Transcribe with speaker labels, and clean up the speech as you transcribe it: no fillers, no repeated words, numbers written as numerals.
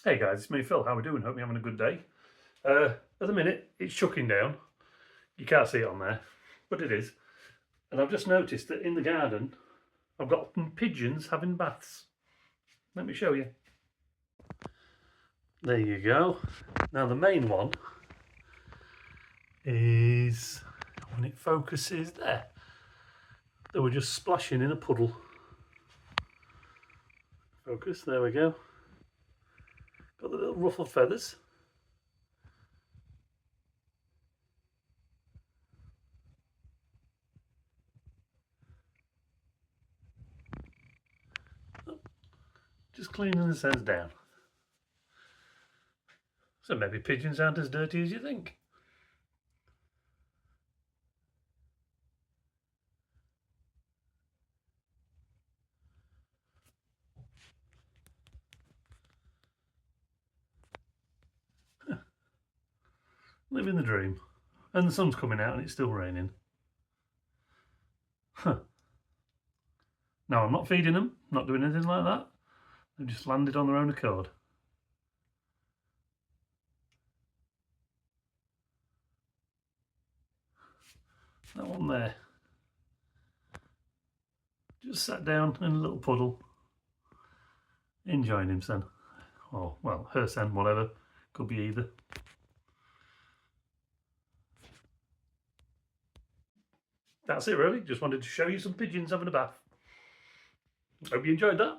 Speaker 1: Hey guys, it's me Phil, how are we doing? Hope you're having a good day. At the minute, it's chucking down. You can't see it on there, but it is. And I've just noticed that in the garden, I've got some pigeons having baths. Let me show you. There you go. Now the main one is, when it focuses there, they were just splashing in a puddle. Focus, there we go. Got the little ruffled feathers. Just cleaning the ends down. So maybe pigeons aren't as dirty as you think. Living the dream. And the sun's coming out and it's still raining. Huh. No, I'm not feeding them, not doing anything like that. They've just landed on their own accord. That one there. Just sat down in a little puddle, enjoying himself. Or, well, herself, whatever. Could be either. That's it really, just wanted to show you some pigeons having a bath. Hope you enjoyed that.